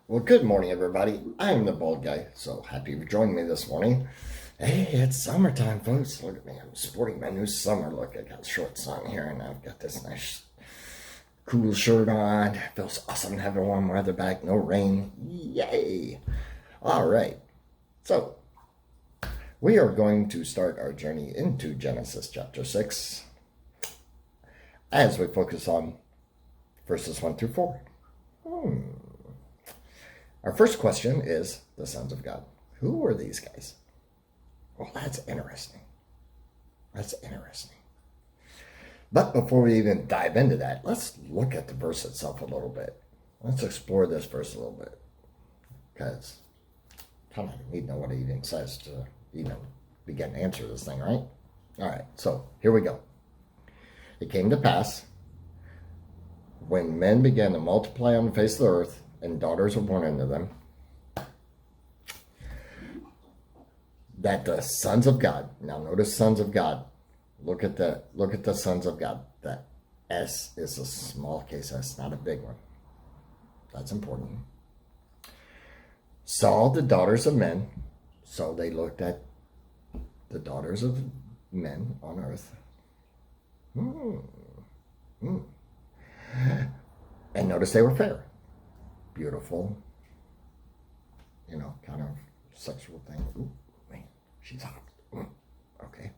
Well, good morning, everybody. I'm the bald guy, so happy you joined me this morning. Hey, it's summertime, folks. Look at me. I'm sporting my new summer look. I got shorts on here, and I've got this nice, cool shirt on. Feels awesome having warm weather back. No rain. Yay! All right. So, we are going to start our journey into Genesis chapter 6 as we focus on verses 1 through 4. Our first question is the sons of God. Who were these guys? Well, that's interesting. That's interesting. But before we even dive into that, let's look at the verse itself a little bit. Let's explore this verse a little bit. Because kind of need to know what it even says to even begin to answer this thing, right? All right, so here we go. It came to pass when men began to multiply on the face of the earth, and daughters were born unto them, that the sons of God, now notice sons of God, look at the sons of God. That S is a small case S, not a big one. That's important. Saw the daughters of men, so they looked at the daughters of men on earth. And notice they were fair. Beautiful, kind of sexual thing. Ooh, man, she's hot. Okay.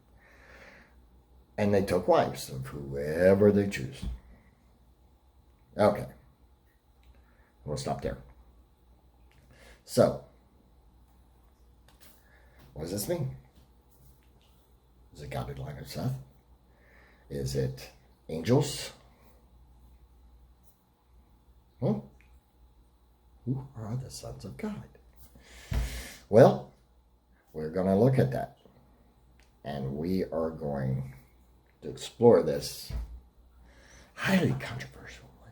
And they took wives of whoever they choose. Okay. We'll stop there. So, what does this mean? Is it godly line of Seth? Is it angels? Huh? Who are the sons of God? Well, we're going to look at that. And we are going to explore this highly controversial one.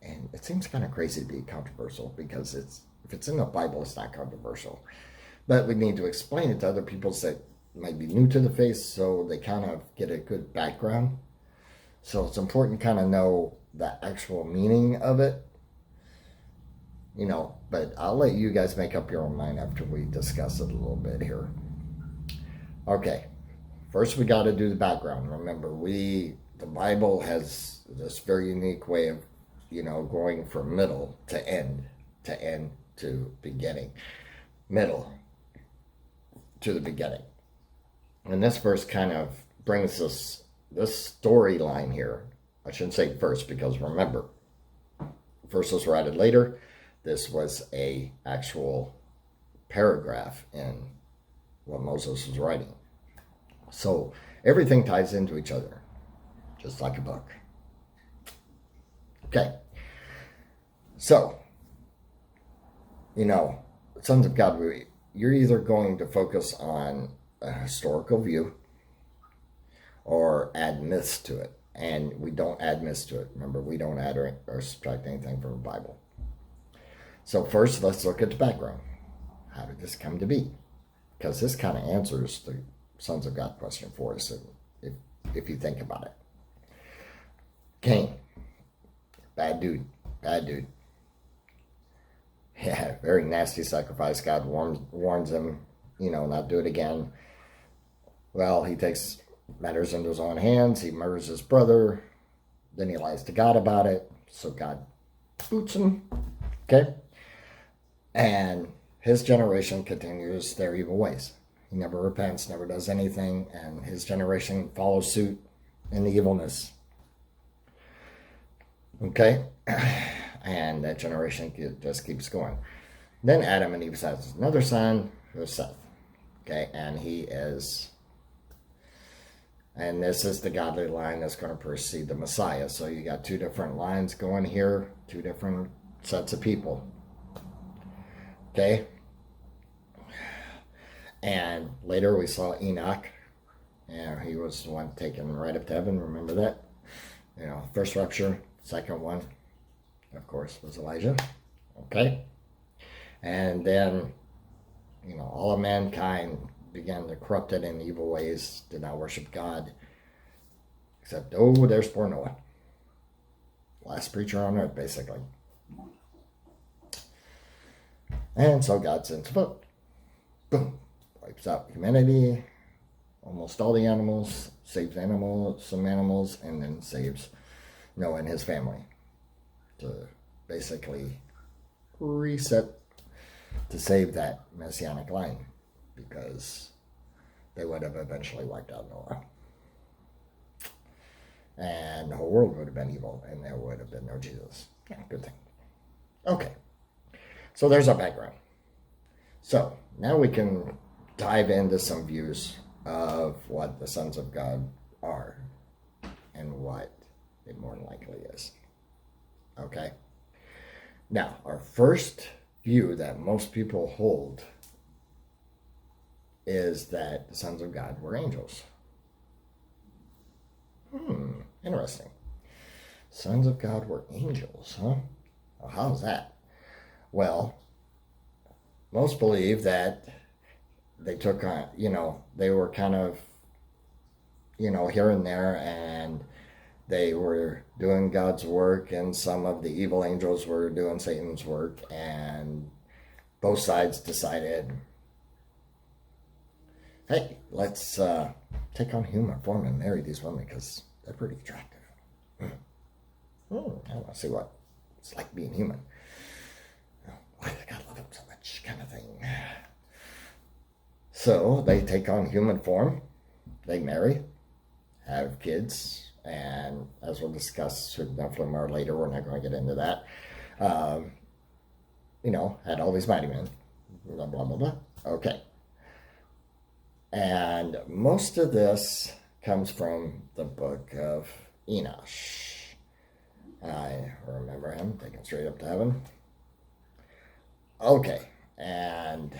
And it seems kind of crazy to be controversial because if it's in the Bible, it's not controversial. But we need to explain it to other people that might be new to the faith so they kind of get a good background. So it's important to kind of know the actual meaning of it. But I'll let you guys make up your own mind after we discuss it a little bit here. Okay, first we got to do the background. Remember, the Bible has this very unique way of, going from middle to end to beginning, middle to the beginning. And this verse kind of brings us this storyline here. I shouldn't say first because remember, verses were added later. This was a actual paragraph in what Moses was writing. So everything ties into each other, just like a book. Okay. So, sons of God, you're either going to focus on a historical view or add myths to it. And we don't add myths to it. Remember, we don't add or subtract anything from the Bible. So first, let's look at the background. How did this come to be? Because this kind of answers the sons of God question for us, if you think about it. Cain, bad dude. Yeah, very nasty sacrifice. God warns him, not do it again. Well, he takes matters into his own hands. He murders his brother. Then he lies to God about it. So God boots him. Okay? And his generation continues their evil ways. He never repents, never does anything, and his generation follows suit in the evilness. Okay? And that generation just keeps going. Then Adam and Eve has another son, who is Seth. Okay? And this is the godly line that's going to precede the Messiah. So you got two different lines going here, two different sets of people. Okay? And later we saw Enoch. And he was the one taken right up to heaven. Remember that? First rapture. Second one, of course, was Elijah. Okay? And then, all of mankind began to corrupt it in evil ways, did not worship God. Except, there's poor Noah. Last preacher on earth, basically. And so God sends a flood. Boom. Wipes out humanity, almost all the animals, saves some animals, and then saves Noah and his family to basically reset to save that messianic line, because they would have eventually wiped out Noah. And the whole world would have been evil, and there would have been no Jesus. Yeah, good thing. Okay. So there's our background. So now we can dive into some views of what the sons of God are and what it more than likely is. Okay? Now, our first view that most people hold is that the sons of God were angels. Interesting. Sons of God were angels, huh? Well, how's that? Well, most believe that they took on, they were kind of, here and there, and they were doing God's work, and some of the evil angels were doing Satan's work, and both sides decided, hey, let's take on human form and marry these women because they're pretty attractive. I want to see what it's like being human. Why does God love them so much, kind of thing. So they take on human form, they marry, have kids, and as we'll discuss definitely more later, we're not going to get into that. Had all these mighty men, blah, blah, blah, blah. Okay. And most of this comes from the book of Enosh. I remember him taken straight up to heaven. Okay. And,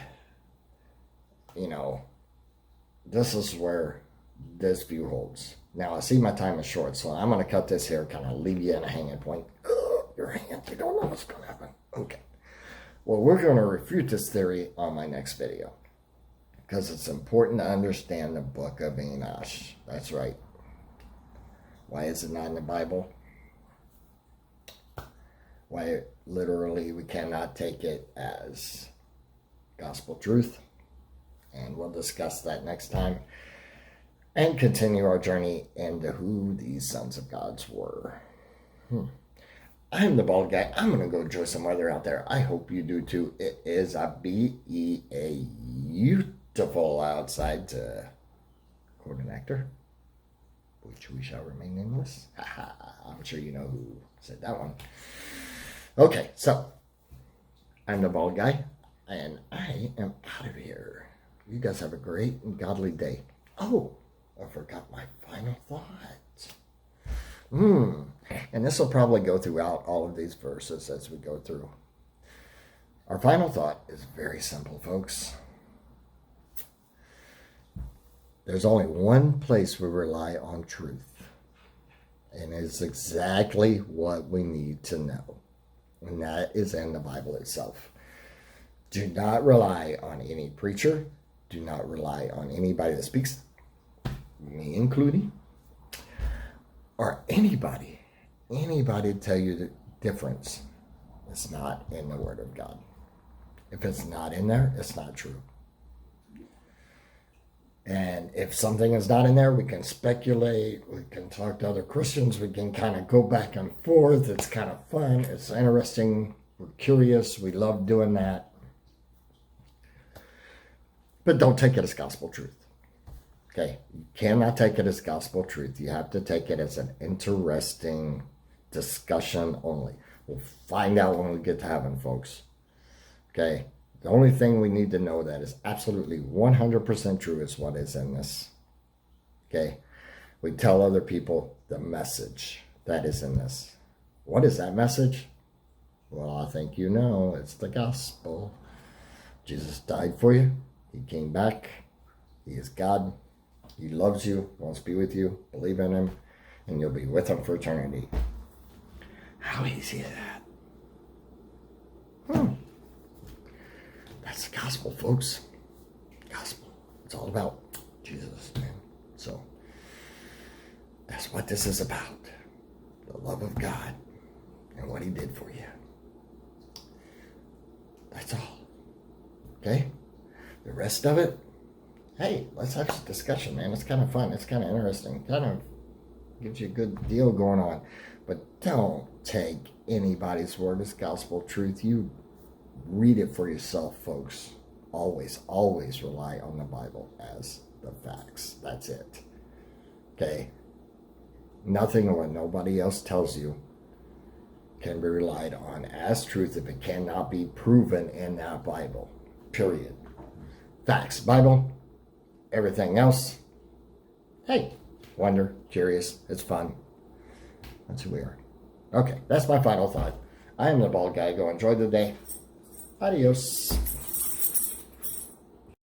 this is where this view holds. Now, I see my time is short, so I'm going to cut this here, kind of leave you in a hanging point. You're hanging, you don't know what's going to happen. Okay. Well, we're going to refute this theory on my next video, because it's important to understand the book of Enosh. That's right. Why is it not in the Bible? Why literally we cannot take it as gospel truth. And we'll discuss that next time. And continue our journey into who these sons of gods were. I'm the bald guy. I'm going to go enjoy some weather out there. I hope you do too. It is a beautiful outside, to quote an actor, which we shall remain nameless. I'm sure you know who said that one. Okay, so I'm the bald guy, and I am out of here. You guys have a great and godly day. Oh, I forgot my final thought. And this will probably go throughout all of these verses as we go through. Our final thought is very simple, folks. There's only one place we rely on truth, and it's exactly what we need to know, and that is in the Bible itself. Do not rely on any preacher. Do not rely on anybody that speaks, me including, or anybody tell you the difference. It's not in the Word of God. If it's not in there, it's not true. And if something is not in there, we can speculate, we can talk to other Christians, we can kind of go back and forth. It's kind of fun, it's interesting, we're curious, we love doing that. But don't take it as gospel truth. Okay? You cannot take it as gospel truth. You have to take it as an interesting discussion only. We'll find out when we get to heaven, folks. Okay? The only thing we need to know that is absolutely 100% true is what is in this. Okay? We tell other people the message that is in this. What is that message? Well, I think you know. It's the gospel. Jesus died for you. He came back. He is God. He loves you, wants to be with you. Believe in him, and you'll be with him for eternity. How easy is that? That's the gospel, folks. Gospel. It's all about Jesus, man. So, that's what this is about. The love of God and what he did for you. That's all. Okay? The rest of it, hey, let's have a discussion, man. It's kind of fun. It's kind of interesting. Kind of gives you a good deal going on. But don't take anybody's word as gospel truth. You read it for yourself, folks. Always, always rely on the Bible as the facts. That's it. Okay? Nothing or what nobody else tells you can be relied on as truth if it cannot be proven in that Bible. Period. Facts. Bible. Everything else. Hey, wonder, curious. It's fun. That's who we are. Okay, that's my final thought. I am the bald guy. Go enjoy the day. Adios.